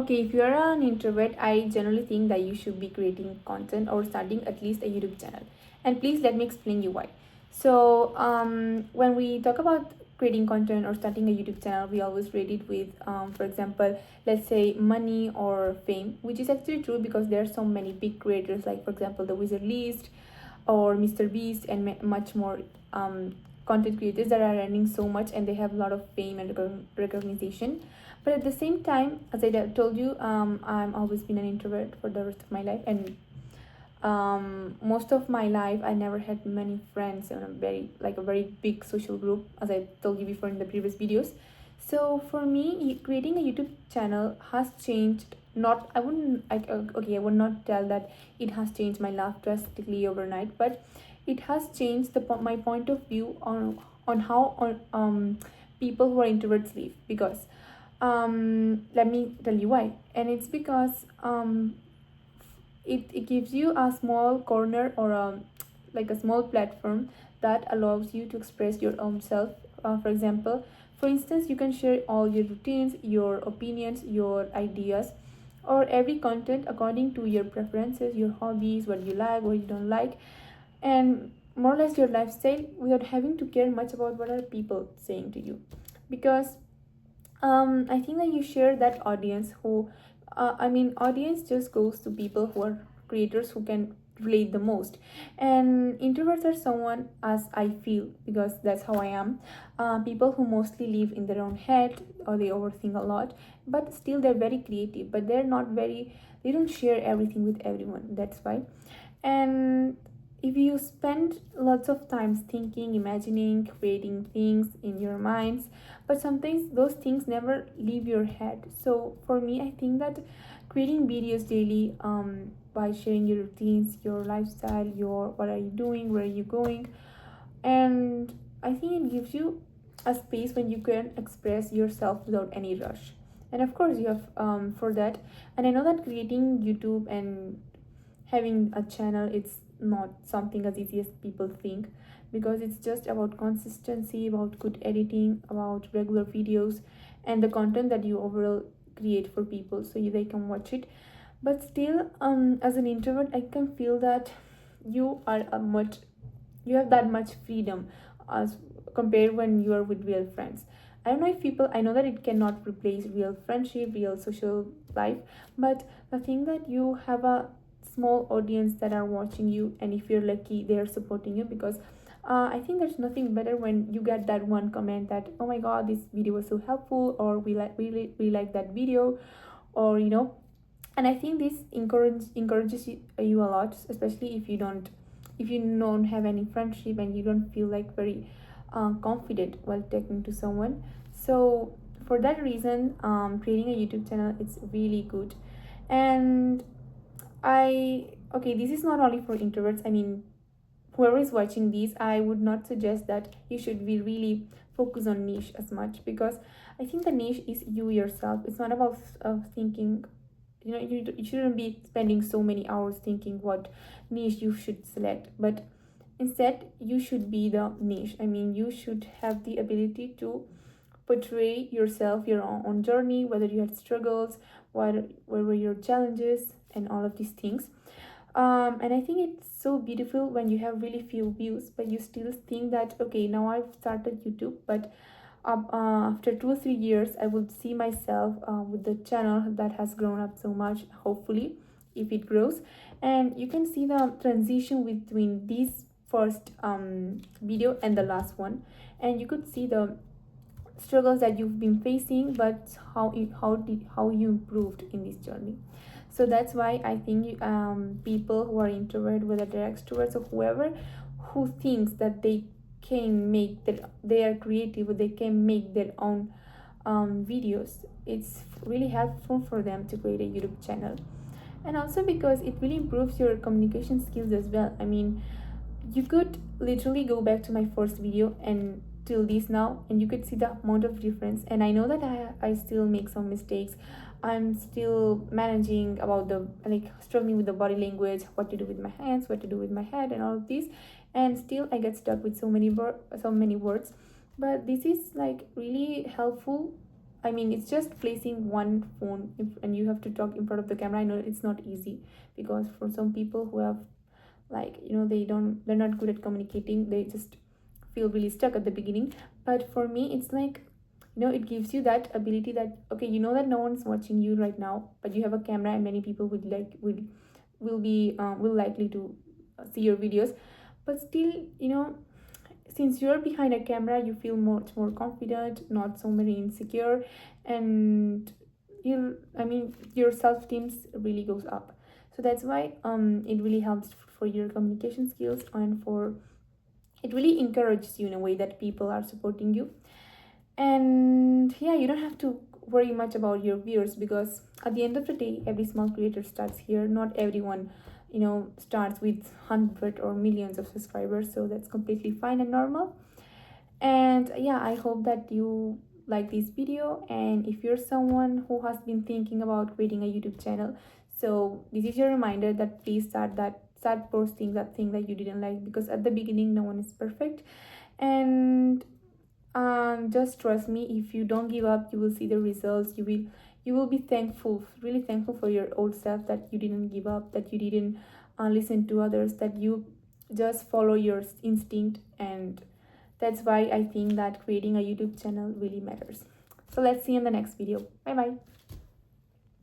Okay, if you're an introvert, I generally think that you should be creating content or starting at least a YouTube channel. And please let me explain you why. So, when we talk about creating content or starting a YouTube channel, we always rate it with, for example, let's say money or fame, which is actually true because there are so many big creators, like for example, the Wizard List or Mr. Beast, and much more content creators that are earning so much and they have a lot of fame and recognition. But at the same time, as I told you, I'm always been an introvert for the rest of my life, and most of my life I never had many friends in a very big social group, as I told you before in the previous videos. So for me, creating a YouTube channel has changed. Not I wouldn't okay, I would not tell that it has changed my life drastically overnight, but it has changed my point of view on how people who are introverts live. Because let me tell you why. And it's because it gives you a small corner or like a small platform that allows you to express your own self. For instance, you can share all your routines, your opinions, your ideas, or every content according to your preferences, your hobbies, what you like, what you don't like, and more or less your lifestyle, without having to care much about what are people saying to you. Because I think that you share that audience who audience just goes to people who are creators who can relate the most. And introverts are someone, as I feel, because that's how I am, people who mostly live in their own head, or they overthink a lot, but still they're very creative, but they don't share everything with everyone. That's why. And if you spend lots of times thinking, imagining, creating things in your minds, but sometimes those things never leave your head. So for me, I think that creating videos daily, by sharing your routines, your lifestyle, your what are you doing, where are you going, and I think it gives you a space when you can express yourself without any rush. And of course, you have for that. And I know that creating YouTube and having a channel, it's not something as easy as people think, because it's just about consistency, about good editing, about regular videos, and the content that you overall create for people so they can watch it. But still, as an introvert, I can feel that you are a much you have that much freedom as compared when you are with real friends. I don't know if people, I know that it cannot replace real friendship, real social life, but the thing that you have a small audience that are watching you, and if you're lucky, they are supporting you. Because I think there's nothing better when you get that one comment that, oh my god, this video was so helpful, or we like that video, or and I think this encourages you a lot, especially if you don't have any friendship and you don't feel like very confident while talking to someone. So for that reason, creating a YouTube channel, it's really good. And this is not only for introverts. I mean, whoever is watching these, I would not suggest that you should be really focused on niche as much, because I think the niche is you yourself. It's not about thinking, you shouldn't be spending so many hours thinking what niche you should select, but instead you should be the niche. I mean, you should have the ability to portray yourself, your own journey, whether you had struggles, what were your challenges, and all of these things. And I think it's so beautiful when you have really few views, but you still think that, okay, now I've started YouTube, but after 2 or 3 years, I will see myself with the channel that has grown up so much, hopefully, if it grows. And you can see the transition between this first video and the last one, and you could see the struggles that you've been facing, but how you improved in this journey. So that's why I think people who are introvert, whether they're extroverts or whoever, who thinks that they are creative, or they can make their own videos, it's really helpful for them to create a YouTube channel. And also because it really improves your communication skills as well. I mean, you could literally go back to my first video and till this now, and you could see the amount of difference. And I know that I still make some mistakes. I'm still managing about the struggling with the body language, what to do with my hands, what to do with my head, and all of this. And still I get stuck with so many words. But this is like really helpful I mean, it's just placing one phone and you have to talk in front of the camera. I know it's not easy, because for some people who have, like, they're not good at communicating, they just feel really stuck at the beginning. But for me, it's like, it gives you that ability that, okay, that no one's watching you right now, but you have a camera and many people will likely to see your videos. But still, since you're behind a camera, you feel much more confident, not so many insecure, and your self-esteem really goes up. So that's why it really helps for your communication skills, and for it really encourages you in a way that people are supporting you. And yeah, you don't have to worry much about your viewers, because at the end of the day, every small creator starts here. Not everyone starts with 100 or millions of subscribers, so that's completely fine and normal. And yeah, I hope that you like this video. And if you're someone who has been thinking about creating a YouTube channel, so this is your reminder that please start posting that thing that you didn't like, because at the beginning no one is perfect. And just trust me, if you don't give up, you will see the results. You will be thankful, really thankful for your old self, that you didn't give up, that you didn't listen to others, that you just follow your instinct. And that's why I think that creating a YouTube channel really matters. So let's see you in the next video. Bye bye.